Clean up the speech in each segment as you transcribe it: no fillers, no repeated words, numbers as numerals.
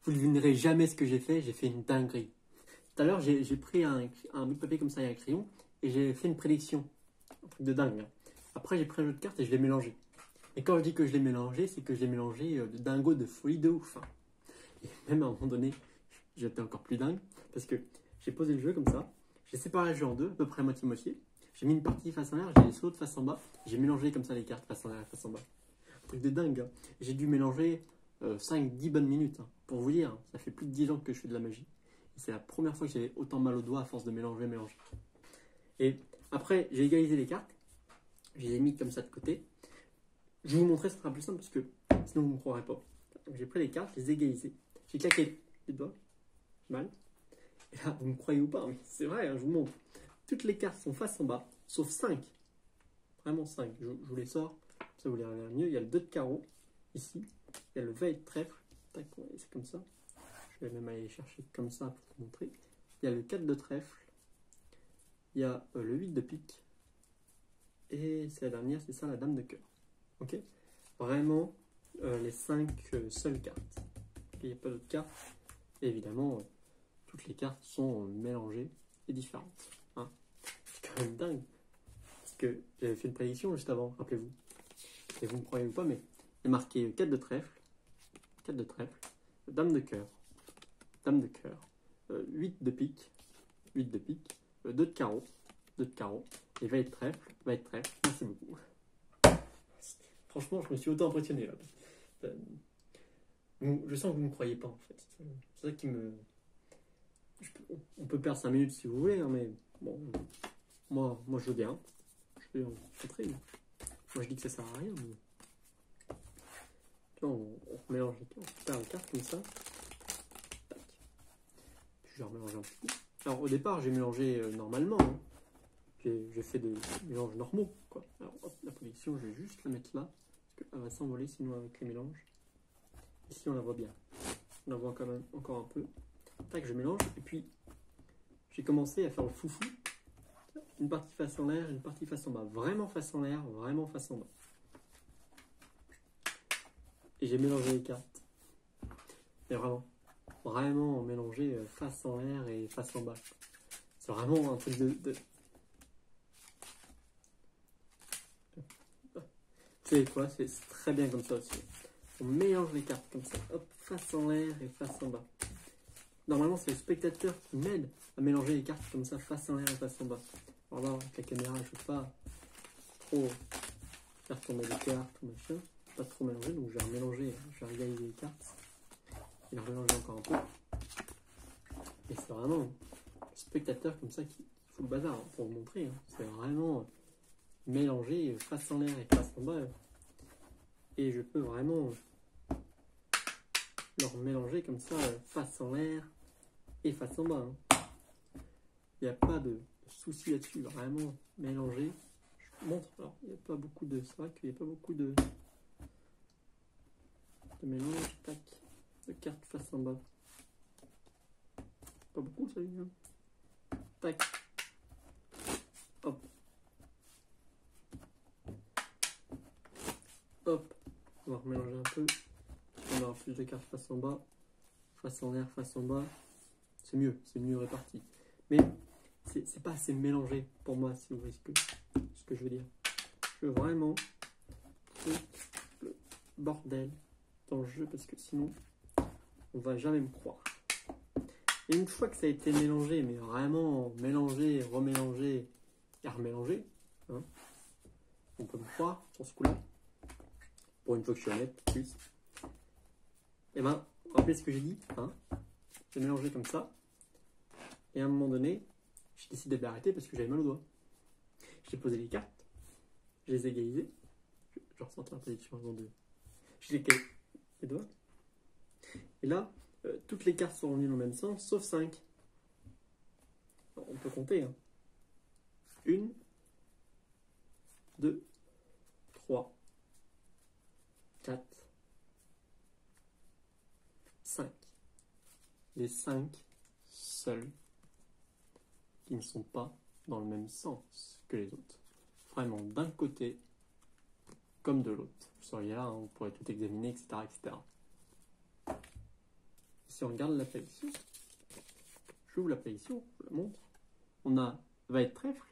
Vous ne devinerez jamais ce que j'ai fait une dinguerie. Tout à l'heure, j'ai pris un bout de papier comme ça et un crayon et j'ai fait une prédiction. Un truc de dingue. Hein. Après, j'ai pris un jeu de cartes et je l'ai mélangé. Et quand je dis que je l'ai mélangé, c'est que je l'ai mélangé de dingo, de folie de ouf. Hein. Et même à un moment donné, j'étais encore plus dingue parce que j'ai posé le jeu comme ça. J'ai séparé le jeu en deux, à peu près moitié-moitié. J'ai mis une partie face en l'air, j'ai laissé l'autre face en bas. J'ai mélangé comme ça les cartes face en l'air et face en bas. Un truc de dingue. Hein. J'ai dû mélanger 5-10 bonnes minutes. Hein. Pour vous dire, hein, ça fait plus de 10 ans que je fais de la magie. Et c'est la première fois que j'avais autant mal aux doigts à force de mélanger. Et après, j'ai égalisé les cartes. Je les ai mis comme ça de côté. Je vais vous montrer, ce sera plus simple parce que sinon vous ne me croirez pas. Donc, j'ai pris les cartes, je les ai égalisées. J'ai claqué les doigts. Mal. Et là, vous me croyez ou pas, mais c'est vrai, hein, je vous montre. Toutes les cartes sont face en bas, sauf 5. Vraiment 5. Je vous les sors, ça vous les regardez mieux. Il y a le 2 de carreau, ici. Il y a le valet de trèfle. Tac, c'est comme ça. Je vais même aller chercher comme ça pour vous montrer. Il y a le 4 de trèfle. Il y a le 8 de pique. Et c'est la dernière, c'est ça, la dame de cœur. Ok. Vraiment, les 5 seules cartes. Il n'y a pas d'autres cartes. Et évidemment, toutes les cartes sont mélangées et différentes. Hein. C'est quand même dingue. Parce que j'avais fait une prédiction juste avant, rappelez-vous. Et vous me croyez ou pas, mais il y a marqué 4 de trèfle, 4 de trèfle, dame de cœur, 8 de pique, 8 de pique, 2 de carreau, et valet de trèfle, merci beaucoup. Franchement, je me suis auto-impressionné là. Je sens que vous ne me croyez pas en fait. C'est ça qui me... On peut perdre 5 minutes si vous voulez, hein, mais bon, moi je veux bien. Je vais en montrer. Moi je dis que ça sert à rien. Mais... Là, on mélange les cartes, on perd les cartes comme ça. Tac. Puis je vais remélanger un petit peu. Alors au départ, j'ai mélangé normalement. Hein. J'ai fait des mélanges normaux. Quoi. Alors hop, la position, je vais juste la mettre là. Parce qu'elle va s'envoler sinon avec les mélanges. Ici, on la voit bien. On la voit quand même encore un peu. Tac, je mélange. Et puis, j'ai commencé à faire le foufou. Une partie face en l'air, une partie face en bas. Vraiment face en l'air, vraiment face en bas. Et j'ai mélangé les cartes. Et vraiment mélangé face en l'air et face en bas. C'est vraiment un truc de... Vous savez quoi, c'est très bien comme ça aussi. On mélange les cartes comme ça. Hop, face en l'air et face en bas. Normalement, c'est le spectateur qui m'aide à mélanger les cartes comme ça, face en l'air et face en bas. Alors là, avec la caméra, je ne veux pas trop faire tomber les cartes ou machin. Pas trop mélanger, donc je vais remélanger, je vais réaliser les cartes. Et remélanger encore un peu. Et c'est vraiment le spectateur comme ça qui fout le bazar, hein, pour vous montrer. Hein. C'est vraiment mélanger face en l'air et face en bas. Et je peux vraiment leur mélanger comme ça, face en l'air et face en bas. Hein. Il n'y a pas de souci là-dessus, vraiment mélanger. Je vous montre, alors il n'y a pas beaucoup de... C'est vrai qu'il n'y a pas beaucoup de mélange, tac, de cartes face en bas. Pas beaucoup ça, hein. Tac. Hop. Hop. On va remélanger un peu. On aura plus de cartes face en bas. Face en l'air, face en bas. C'est mieux réparti. Mais c'est pas assez mélangé pour moi, si vous voyez ce que je veux dire. Je veux vraiment le bordel dans le jeu, parce que sinon, on va jamais me croire. Et une fois que ça a été mélangé, mais vraiment mélangé, remélangé et remélangé, hein, on peut me croire sur ce coup-là. Pour une fois que je suis honnête, plus. Et ben, rappelez ce que j'ai dit, hein. J'ai mélangé comme ça. Et à un moment donné, j'ai décidé d'arrêter parce que j'avais mal au doigt. J'ai posé les cartes, je les ai égalisées. Je ressentais un peu les différences en deux. J'ai les doigts. Et là, toutes les cartes sont revenues dans le même sens, sauf 5. Alors, on peut compter. Hein. 1, 2, 3, 4, 5. Les 5 seuls qui ne sont pas dans le même sens que les autres. Vraiment d'un côté comme de l'autre. Vous seriez là, hein, vous pourrez tout examiner, etc. etc. si on regarde la prédiction, j'ouvre la prédiction, je vous la montre. On a valet de trèfle,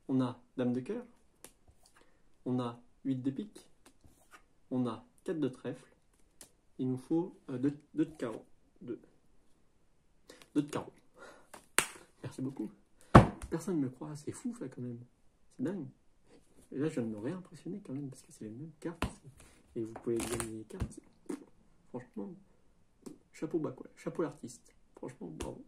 on a dame de cœur, on a 8 de pique, on a 4 de trèfle. Il nous faut 2 de carreau. 2 de carreau. Merci beaucoup. Personne ne me croit, c'est fou ça quand même. C'est dingue. Et là je viens de me réimpressionner quand même parce que c'est les mêmes cartes. Et vous pouvez gagner les cartes. Franchement, chapeau bas quoi. Chapeau l'artiste. Franchement, bravo.